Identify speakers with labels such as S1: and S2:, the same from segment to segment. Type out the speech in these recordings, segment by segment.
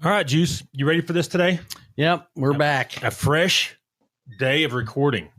S1: All right, Juice, you ready for this today?
S2: Yep, we're back.
S1: A fresh day of recording.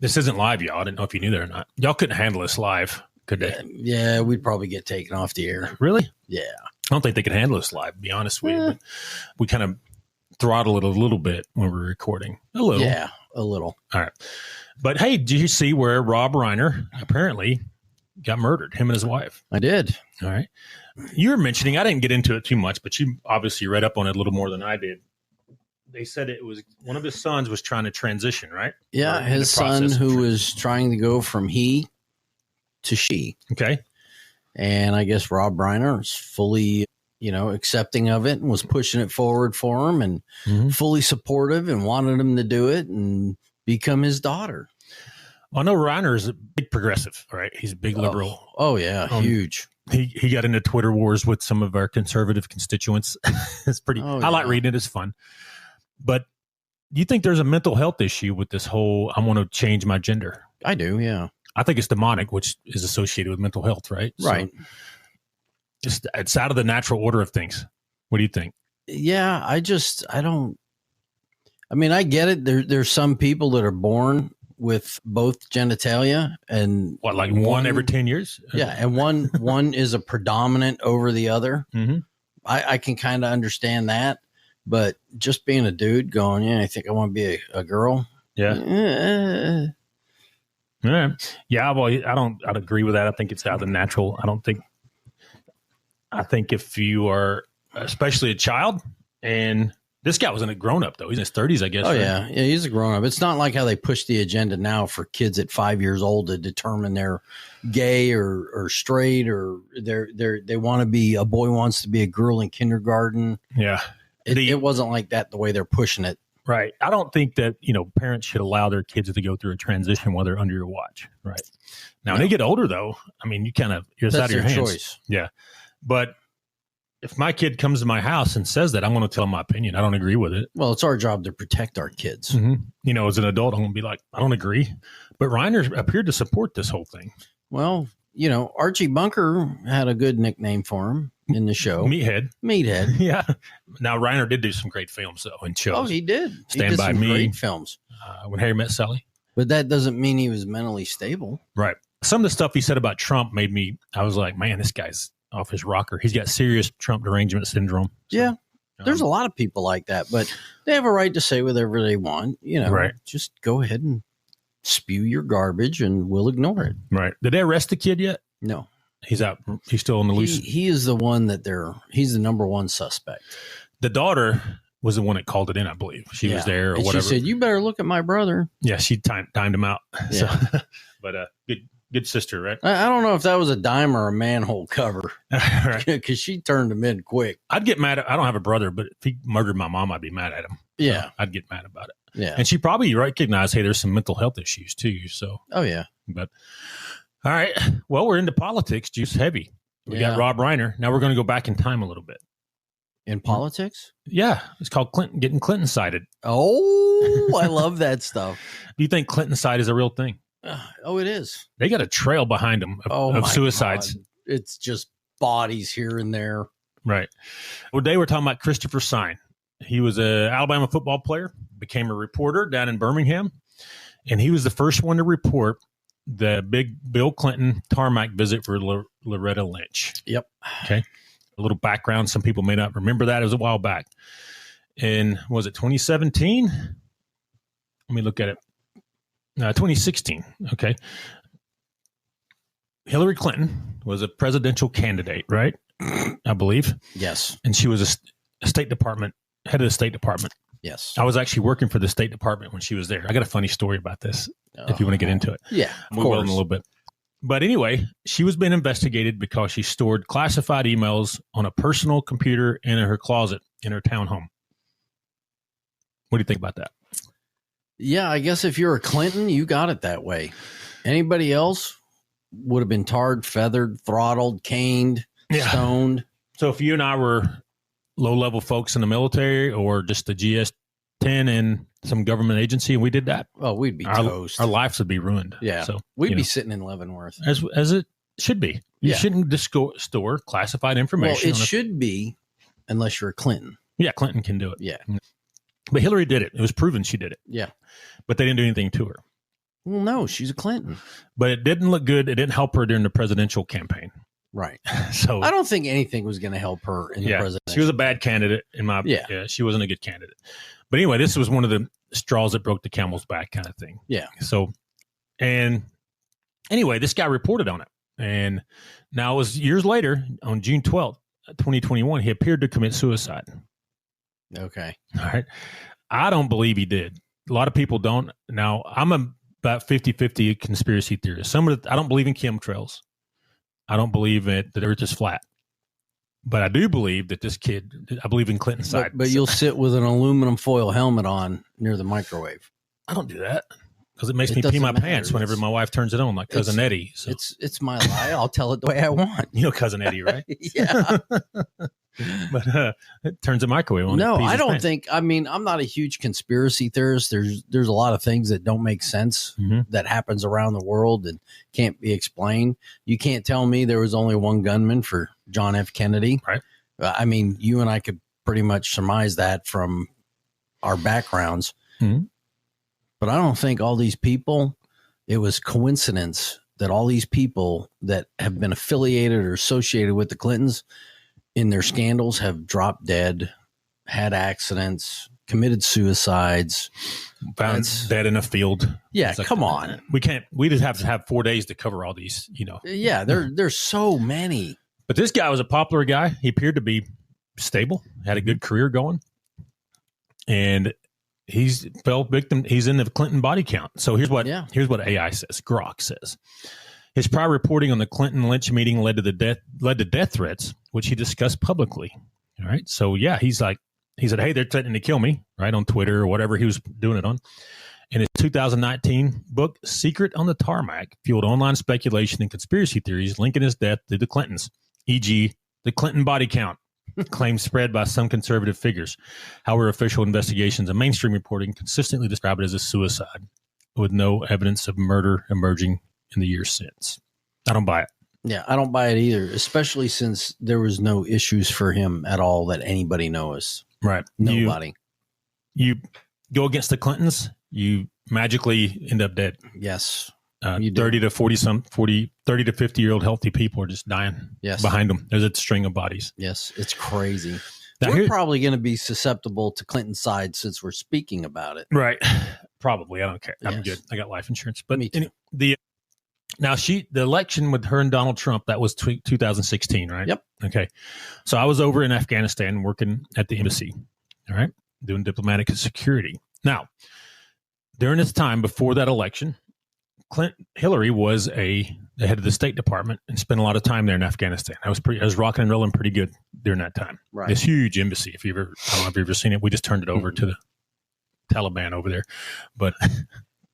S1: This isn't live, y'all. I didn't know if you knew that or not. Y'all couldn't handle this live, could they?
S2: Yeah, we'd probably get taken off the air.
S1: Really?
S2: Yeah.
S1: I don't think they could handle this live, to be honest with you. But we kind of throttle it a little bit when we're recording. A little.
S2: Yeah, a little.
S1: All right. But hey, did you see where Rob Reiner apparently got murdered, him and his wife?
S2: I did.
S1: All right. You were mentioning, I didn't get into it too much, but you obviously read up on it a little more than I did. They said it was one of his sons was trying to transition, right?
S2: Yeah, his son who was trying to go from he to she.
S1: Okay.
S2: And I guess Rob Reiner is fully, accepting of it and was pushing it forward for him and fully supportive and wanted him to do it and become his daughter.
S1: Well, I know Reiner is a big progressive, right? He's a big liberal.
S2: Oh yeah, huge.
S1: He got into Twitter wars with some of our conservative constituents. It's pretty. I like reading it. It's fun. But do you think there's a mental health issue with this whole? I want to change my gender.
S2: I do. Yeah.
S1: I think it's demonic, which is associated with mental health, right?
S2: Right.
S1: So it's out of the natural order of things. What do you think?
S2: Yeah, I don't. I mean, I get it. There's some people that are born with both genitalia and
S1: like one every 10 years.
S2: Yeah. And one is a predominant over the other.
S1: Mm-hmm.
S2: I can kind of understand that, but just being a dude going, I think I want to be a girl.
S1: Yeah. Yeah. Well, I'd agree with that. I think it's out of the natural. I think if you are especially a child, and this guy wasn't a grown up though. He's in his 30s, I guess.
S2: Oh,
S1: right?
S2: yeah. Yeah. He's a grown up. It's not like how they push the agenda now for kids at 5 years old to determine they're gay or straight, or they want to be, a boy wants to be a girl in kindergarten.
S1: Yeah.
S2: It wasn't like that the way they're pushing it.
S1: Right. I don't think that, parents should allow their kids to go through a transition while they're under your watch. Right. Now, when they get older though, I mean, it's out of your hands.
S2: Choice.
S1: Yeah. But if my kid comes to my house and says that, I'm going to tell him my opinion. I don't agree with it.
S2: Well, it's our job to protect our kids.
S1: Mm-hmm. As an adult, I'm going to be like, I don't agree. But Reiner appeared to support this whole thing.
S2: Well, Archie Bunker had a good nickname for him in the show.
S1: Meathead.
S2: Yeah.
S1: Now, Reiner did do some great films, though, and shows.
S2: Oh, he did.
S1: Stand By Me.
S2: Great films.
S1: When Harry Met Sally.
S2: But that doesn't mean he was mentally stable.
S1: Right. Some of the stuff he said about Trump I was like, man, this guy's off his rocker. He's got serious Trump derangement syndrome. So,
S2: yeah. There's a lot of people like that, but they have a right to say whatever they want.
S1: Right.
S2: Just go ahead and spew your garbage and we'll ignore it.
S1: Right. Did they arrest the kid yet?
S2: No.
S1: He's out. He's still on the loose.
S2: He is the one he's the number one suspect.
S1: The daughter was the one that called it in, I believe. She was there or whatever.
S2: She said, you better look at my brher.
S1: Yeah, she timed him out.
S2: Yeah.
S1: So, but good sister, right?
S2: I don't know if that was a dime or a manhole cover.
S1: Right.
S2: Because she turned him in quick.
S1: I'd get mad I don't have a brother, but if he murdered my mom, I'd be mad at him.
S2: Yeah.
S1: So I'd get mad about it.
S2: Yeah.
S1: And she probably recognized, hey, there's some mental health issues too. So.
S2: Oh, yeah.
S1: But all right. Well, we're into politics, Juice Heavy. We got Rob Reiner. Now we're going to go back in time a little bit.
S2: In politics?
S1: Yeah. It's called getting Clinton cited.
S2: Oh, I love that stuff.
S1: Do you think Clinton side is a real thing?
S2: Oh, it is.
S1: They got a trail behind them of suicides.
S2: God. It's just bodies here and there.
S1: Right. Well, today we're talking about Christopher Sine. He was an Alabama football player, became a reporter down in Birmingham, and he was the first one to report the big Bill Clinton Tarmac visit for Loretta Lynch.
S2: Yep.
S1: Okay. A little background. Some people may not remember that. It was a while back. And was it 2017? Let me look at it. 2016. Okay. Hillary Clinton was a presidential candidate, right? I believe.
S2: Yes.
S1: And she was a State Department, head of the State Department.
S2: Yes.
S1: I was actually working for the State Department when she was there. I got a funny story about this if you want to get into it.
S2: Yeah,
S1: we will in a little bit. But anyway, she was being investigated because she stored classified emails on a personal computer in her closet in her townhome. What do you think about that?
S2: Yeah, I guess if you're a Clinton, you got it that way. Anybody else would have been tarred, feathered, throttled, caned, stoned.
S1: So if you and I were low-level folks in the military or just the GS-10 in some government agency and we did that,
S2: we'd be toast.
S1: Our lives would be ruined.
S2: Yeah.
S1: So
S2: we'd be sitting in Leavenworth.
S1: As it should be. You shouldn't store classified information.
S2: Well, it should be unless you're a Clinton.
S1: Yeah, Clinton can do it.
S2: Yeah.
S1: But Hillary did it. It was proven she did it.
S2: Yeah.
S1: But they didn't do anything to her.
S2: Well, no, she's a Clinton.
S1: But it didn't look good. It didn't help her during the presidential campaign.
S2: Right.
S1: So
S2: I don't think anything was going to help her in the presidential.
S1: She was a bad candidate in my she wasn't a good candidate. But anyway, this was one of the straws that broke the camel's back kind of thing.
S2: Yeah.
S1: So, and anyway, this guy reported on it. And now it was years later, on June 12th, 2021, he appeared to commit suicide.
S2: Okay.
S1: All right. I don't believe he did. A lot of people don't. Now, I'm about 50-50 conspiracy theorist. I don't believe in chemtrails. I don't believe that the earth is flat. But I do believe that this kid, I believe in Clinton's side.
S2: But you'll sit with an aluminum foil helmet on near the microwave.
S1: I don't do that because it makes me pee my pants whenever my wife turns it on, like Cousin Eddie. So.
S2: It's my lie. I'll tell it the way I want.
S1: You know Cousin Eddie, right?
S2: Yeah.
S1: But it turns the microwave on.
S2: No, I don't think. I mean, I'm not a huge conspiracy theorist. There's a lot of things that don't make sense that happens around the world and can't be explained. You can't tell me there was only one gunman for John F. Kennedy.
S1: Right.
S2: I mean, you and I could pretty much surmise that from our backgrounds.
S1: Mm-hmm.
S2: But I don't think all these people, it was coincidence that all these people that have been affiliated or associated with the Clintons in their scandals have dropped dead, had accidents, committed suicides,
S1: found dead in a field.
S2: Yeah, come on.
S1: We just have to have 4 days to cover all these,
S2: Yeah, there's so many.
S1: But this guy was a popular guy. He appeared to be stable, had a good career going. And he's fell victim. He's in the Clinton body count. So here's what AI says. Grok says. His prior reporting on the Clinton-Lynch meeting led to death threats, which he discussed publicly. All right. So yeah, he said, hey, they're threatening to kill me, right, on Twitter or whatever he was doing it on. In his 2019 book, Secret on the Tarmac, fueled online speculation and conspiracy theories linking his death to the Clintons, e.g., the Clinton body count, claims spread by some conservative figures. However, official investigations and mainstream reporting consistently describe it as a suicide, with no evidence of murder emerging in the years since. I don't buy it.
S2: Yeah, I don't buy it either, especially since there was no issues for him at all that anybody knows.
S1: Right.
S2: Nobody.
S1: You go against the Clintons, you magically end up dead.
S2: Yes.
S1: 30 to 50-year-old healthy people are just dying behind them. There's a string of bodies.
S2: Yes, it's crazy.
S1: Now,
S2: we're probably going to be susceptible to Clinton's side since we're speaking about it.
S1: Right. Probably. I don't care.
S2: Yes.
S1: I'm good. I got life insurance. But
S2: me too.
S1: The election with her and Donald Trump, that was 2016, right?
S2: Yep.
S1: Okay. So I was over in Afghanistan working at the embassy, all right, doing diplomatic security. Now, during this time before that election, Hillary was the head of the State Department and spent a lot of time there in Afghanistan. I was rocking and rolling pretty good during that time.
S2: Right.
S1: This huge embassy. I don't know if you've ever seen it. We just turned it over to the Taliban over there, but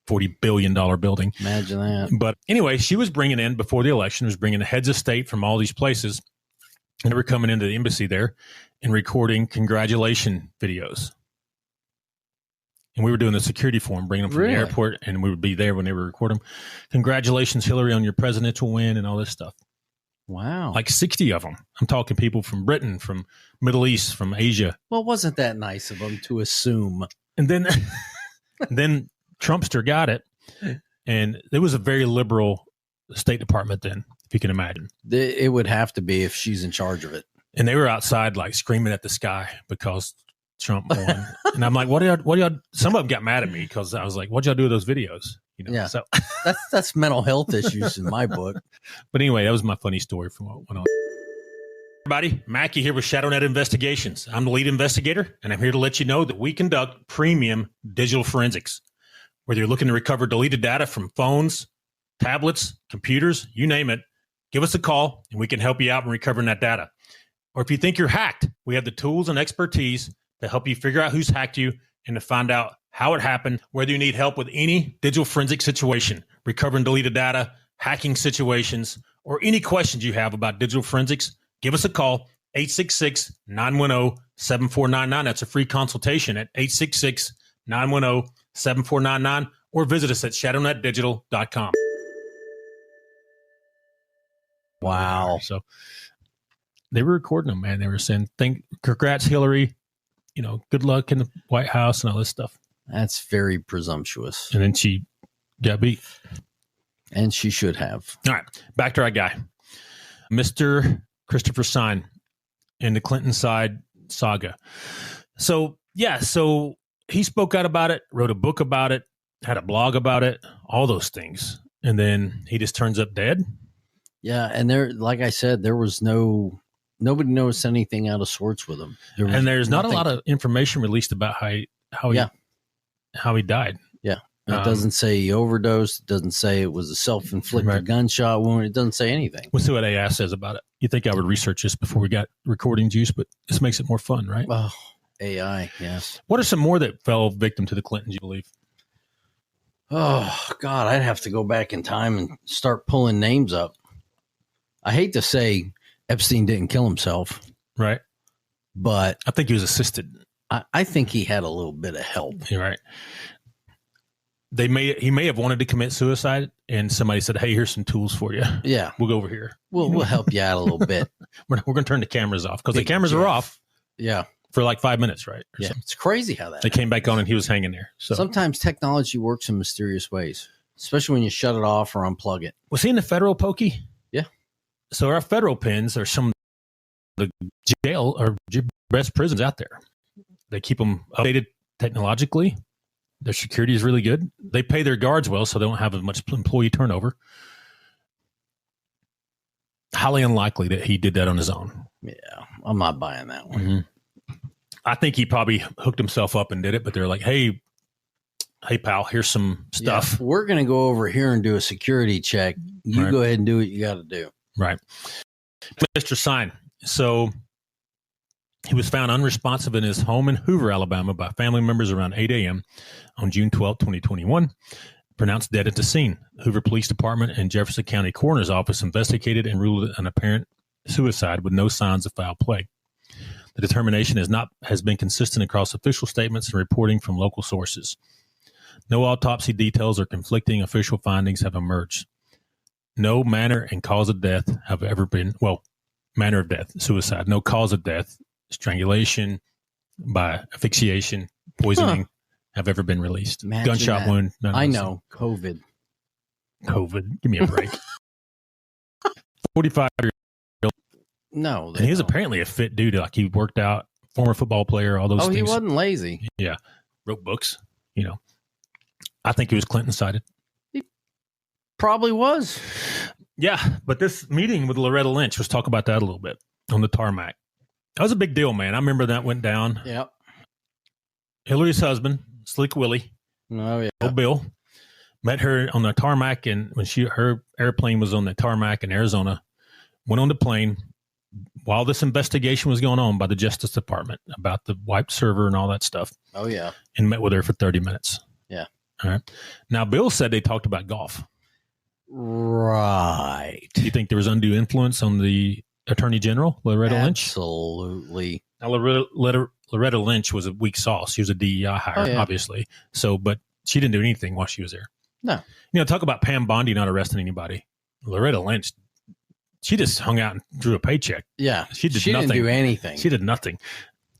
S1: $40 billion building.
S2: Imagine that.
S1: But anyway, she was bringing in, before the election, was bringing the heads of state from all these places, and they were coming into the embassy there and recording congratulation videos. And we were doing the security for them, bringing them from the airport, and we would be there when they would record them. Congratulations, Hillary, on your presidential win and all this stuff.
S2: Wow.
S1: Like 60 of them. I'm talking people from Britain, from Middle East, from Asia.
S2: Well, wasn't that nice of them to assume?
S1: And then Trumpster got it, and it was a very liberal State Department then, if you can imagine.
S2: It would have to be if she's in charge of it.
S1: And they were outside like screaming at the sky because Trump won. And I'm like, what y'all? Some of them got mad at me because I was like, what'd y'all do with those videos?
S2: Yeah.
S1: So
S2: that's mental health issues in my book.
S1: But anyway, that was my funny story from what went on. Everybody, Mackie here with ShadowNet Investigations. I'm the lead investigator, and I'm here to let you know that we conduct premium digital forensics. Whether you're looking to recover deleted data from phones, tablets, computers, you name it, give us a call, and we can help you out in recovering that data. Or if you think you're hacked, we have the tools and expertise to help you figure out who's hacked you and to find out how it happened, whether you need help with any digital forensic situation, recovering deleted data, hacking situations, or any questions you have about digital forensics, give us a call, 866-910-7499. That's a free consultation at 866-910-7499, or visit us at shadownetdigital.com.
S2: Wow.
S1: So they were recording them, man. They were saying, congrats, Hillary. good luck in the White House and all this stuff.
S2: That's very presumptuous.
S1: And then she got beat.
S2: And she should have.
S1: All right. Back to our guy, Mr. Christopher Sign in the Clinton side saga. So he spoke out about it, wrote a book about it, had a blog about it, all those things. And then he just turns up dead.
S2: Yeah. And like I said, there was nobody noticed anything out of sorts with him.
S1: There's not a lot of information released about how he died.
S2: Yeah. It doesn't say he overdosed. It doesn't say it was a self-inflicted gunshot wound. It doesn't say anything.
S1: We'll see what AI says about it. You think I would research this before we got recording juice, but this makes it more fun, right?
S2: Oh, AI, yes.
S1: What are some more that fell victim to the Clintons, you believe?
S2: Oh, God, I'd have to go back in time and start pulling names up. I hate to say Epstein didn't kill himself.
S1: Right.
S2: But
S1: I think he was assisted.
S2: I think he had a little bit of help.
S1: You're right. He may have wanted to commit suicide, and somebody said, "Hey, here's some tools for you.
S2: Yeah,
S1: we'll go over here.
S2: We'll help you out a little bit.
S1: We're going to turn the cameras off because the cameras are off.
S2: Yeah,
S1: for like 5 minutes, right?
S2: Yeah, something. It's crazy how that
S1: they came back on and he was hanging there. So
S2: sometimes technology works in mysterious ways, especially when you shut it off or unplug it.
S1: Was he in the federal pokey?
S2: Yeah.
S1: So our federal pins are some of the jail or best prisons out there. They keep them updated technologically. Their security is really good. They pay their guards well, so they don't have as much employee turnover. Highly unlikely that he did that on his own.
S2: Yeah, I'm not buying that one.
S1: Mm-hmm. I think he probably hooked himself up and did it, but they're like, hey, pal, here's some stuff.
S2: Yeah, we're going to go over here and do a security check. You go ahead and do what you got to do.
S1: Right. Mr. Sign. So he was found unresponsive in his home in Hoover, Alabama by family members around 8 a.m. on June 12, 2021, pronounced dead at the scene. Hoover Police Department and Jefferson County Coroner's Office investigated and ruled it an apparent suicide with no signs of foul play. The determination has been consistent across official statements and reporting from local sources. No autopsy details or conflicting official findings have emerged. No manner and cause of death have ever been, manner of death, suicide, no cause of death, strangulation, by asphyxiation, poisoning have ever been released.
S2: Imagine
S1: gunshot
S2: that.
S1: wound.
S2: I know. COVID.
S1: Give me a break. 45-year-old.
S2: No.
S1: And he was apparently a fit dude. Like he worked out, former football player, all those things.
S2: He wasn't lazy.
S1: Yeah. Wrote books, I think he was Clinton-sided.
S2: He probably was.
S1: Yeah. But this meeting with Loretta Lynch, let's talk about that a little bit on the tarmac. That was a big deal, man. I remember that went down.
S2: Yep.
S1: Hillary's husband, Slick Willie, old Bill, met her on the tarmac, and when her airplane was on the tarmac in Arizona, went on the plane while this investigation was going on by the Justice Department about the wiped server and all that stuff.
S2: Oh, yeah.
S1: And met with her for 30 minutes.
S2: Yeah.
S1: All right. Now, Bill said they talked about golf.
S2: Right.
S1: Do you think there was undue influence on the Attorney General, Loretta Lynch?
S2: Absolutely.
S1: Now, Loretta Lynch was a weak sauce. She was a DEI hire, obviously. So, but she didn't do anything while she was there.
S2: No.
S1: Talk about Pam Bondi not arresting anybody. Loretta Lynch, she just hung out and drew a paycheck.
S2: Yeah.
S1: She nothing.
S2: Didn't do anything.
S1: She did nothing.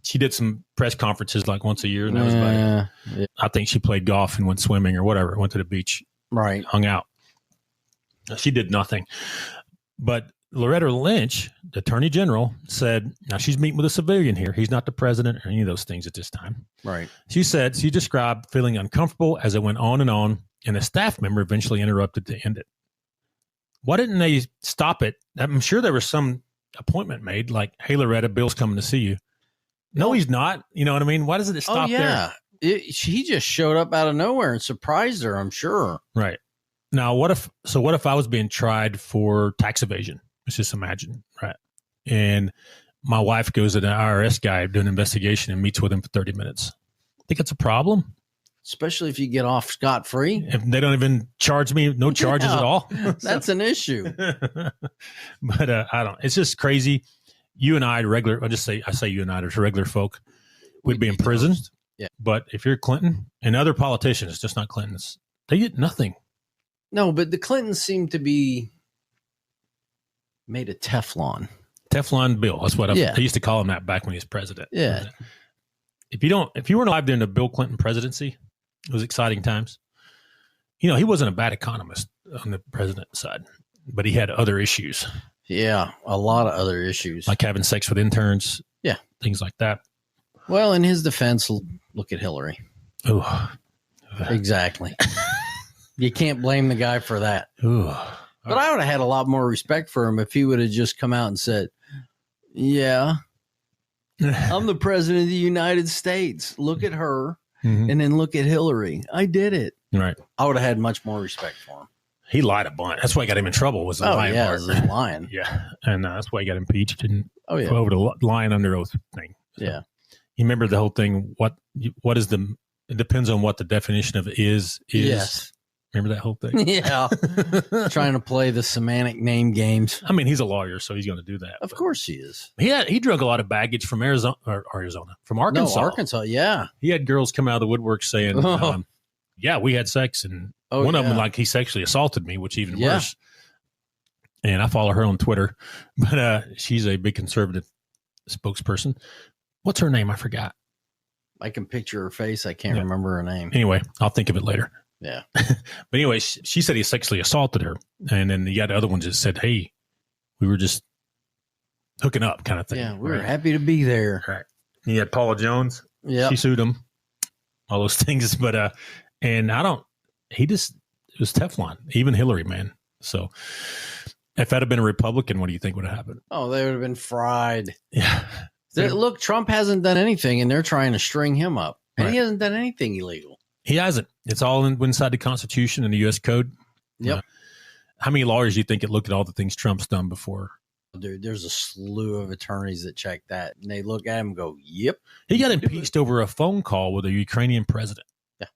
S1: She did some press conferences like once a year. And that was about it. I think she played golf and went swimming or whatever. Went to the beach.
S2: Right.
S1: Hung out. She did nothing. But Loretta Lynch, the Attorney General, said, now she's meeting with a civilian here. He's not the president or any of those things at this time.
S2: Right.
S1: She described feeling uncomfortable as it went on, and a staff member eventually interrupted to end it. Why didn't they stop it? I'm sure there was some appointment made, like, hey, Loretta, Bill's coming to see you. No, he's not. You know what I mean? Why doesn't it stop there?
S2: He just showed up out of nowhere and surprised her, I'm sure.
S1: Right. Now, what if I was being tried for tax evasion? Let's just imagine, right? And my wife goes to the IRS guy doing an investigation and meets with him for 30 minutes. Think that's a problem?
S2: Especially if you get off scot-free.
S1: If they don't even charge me, no charges at all.
S2: That's an issue.
S1: But I don't. It's just crazy. You and I, I say you and I, as regular folk, we'd be in prison.
S2: Yeah.
S1: But if you're Clinton and other politicians, just not Clintons, they get nothing.
S2: No, but the Clintons seem to be made of Teflon.
S1: Teflon Bill. That's what I used to call him that back when he was president.
S2: Yeah.
S1: if you weren't alive during the Bill Clinton presidency, it was exciting times. He wasn't a bad economist on the president's side, but he had other issues.
S2: Yeah, a lot of other issues.
S1: Like having sex with interns.
S2: Yeah.
S1: Things like that.
S2: Well, in his defense, look at Hillary.
S1: Oh,
S2: exactly. You can't blame the guy for that.
S1: Ooh.
S2: But I would have had a lot more respect for him if he would have just come out and said, yeah, I'm the president of the United States. Look at her. And then look at Hillary. I did it.
S1: Right.
S2: I would have had much more respect for him.
S1: He lied a bunch. That's why he got him in trouble. Was the lying part.
S2: The lying.
S1: Yeah, and that's why he got impeached and
S2: over
S1: the lying under oath thing. So,
S2: yeah.
S1: You remember the whole thing? What is the? It depends on what the definition of is.
S2: Yes.
S1: Remember that whole thing?
S2: Yeah. Trying to play the semantic name games.
S1: I mean, he's a lawyer, so he's going to do that.
S2: Of course he is.
S1: He drug a lot of baggage from Arizona, from Arkansas.
S2: No, Arkansas, yeah.
S1: He had girls come out of the woodwork saying, yeah, we had sex, and one of them, like, he sexually assaulted me, which even worse. And I follow her on Twitter, but she's a big conservative spokesperson. What's her name? I forgot.
S2: I can picture her face. I can't remember her name.
S1: Anyway, I'll think of it later.
S2: Yeah.
S1: But anyway, she said he sexually assaulted her. And then you had other ones that said, hey, we were just hooking up kind of thing.
S2: Yeah, we were happy to be there.
S1: Right. You had Paula Jones.
S2: Yeah.
S1: She sued him. All those things. But, and it was Teflon. Even Hillary, man. So if that had been a Republican, what do you think would have happened?
S2: Oh, they would have been fried.
S1: Yeah.
S2: Look, Trump hasn't done anything, and they're trying to string him up. And he hasn't done anything illegal.
S1: He hasn't. It's all inside the Constitution and the U.S. Code.
S2: Yep.
S1: How many lawyers do you think look at all the things Trump's done before?
S2: Dude, there's a slew of attorneys that check that, and they look at him and go, yep.
S1: He got impeached over a phone call with a Ukrainian president.
S2: Yeah.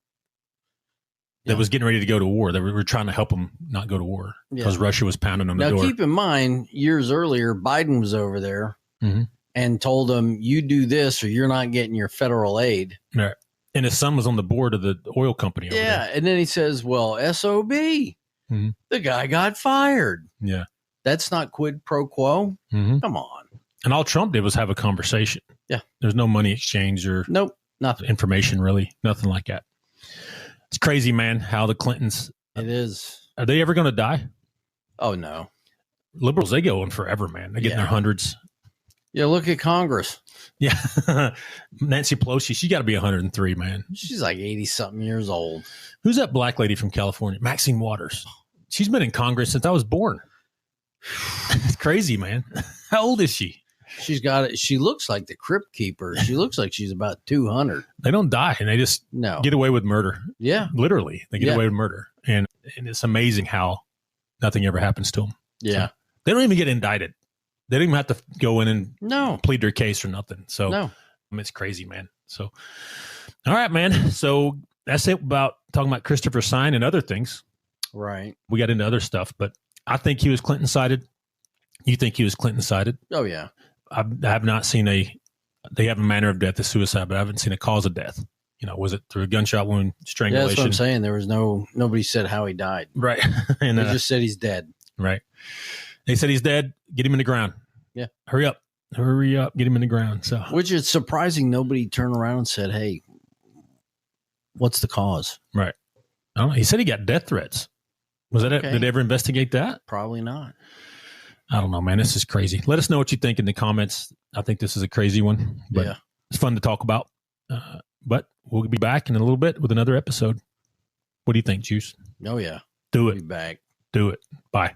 S1: That was getting ready to go to war. They were trying to help him not go to war because Russia was pounding on the door.
S2: Now, keep in mind, years earlier, Biden was over there and told him, you do this or you're not getting your federal aid.
S1: Right. And his son was on the board of the oil company. Over there.
S2: And then he says, well, SOB, the guy got fired.
S1: Yeah.
S2: That's not quid pro quo. Come on.
S1: And all Trump did was have a conversation.
S2: Yeah.
S1: There's no money exchange or
S2: nothing.
S1: Information, really. Nothing like that. It's crazy, man, how the Clintons.
S2: It is.
S1: Are they ever going to die?
S2: Oh, no.
S1: Liberals, they go on forever, man. They get in their hundreds.
S2: Yeah, look at Congress.
S1: Yeah. Nancy Pelosi, she got to be 103, man.
S2: She's like 80-something years old.
S1: Who's that black lady from California? Maxine Waters. She's been in Congress since I was born. It's crazy, man. How old is she?
S2: She's got it. She looks like the Crypt Keeper. She looks like she's about 200.
S1: They don't die, and they just get away with murder.
S2: Yeah.
S1: Literally. They get away with murder. And it's amazing how nothing ever happens to them.
S2: Yeah.
S1: So they don't even get indicted. They don't even have to go in and plead their case or nothing. So I mean, it's crazy, man. So, all right, man. So that's it about talking about Christopher Sign and other things.
S2: Right.
S1: We got into other stuff, but I think he was Clinton-sided. You think he was Clinton-sided?
S2: Oh, yeah.
S1: I have not seen they have a manner of death as suicide, but I haven't seen a cause of death. Was it through a gunshot wound, strangulation?
S2: Yeah, that's what I'm saying. There was nobody said how he died.
S1: Right. And
S2: they just said he's dead.
S1: Right. They said he's dead. Get him in the ground.
S2: Yeah.
S1: Hurry up. Get him in the ground. So,
S2: which is surprising. Nobody turned around and said, hey, what's the cause?
S1: Right. I don't know. He said he got death threats. Was that it? Did they ever investigate that?
S2: Probably not.
S1: I don't know, man. This is crazy. Let us know what you think in the comments. I think this is a crazy one, but it's fun to talk about. But we'll be back in a little bit with another episode. What do you think, Juice?
S2: Oh, yeah.
S1: Do it.
S2: Be back.
S1: Do it. Bye.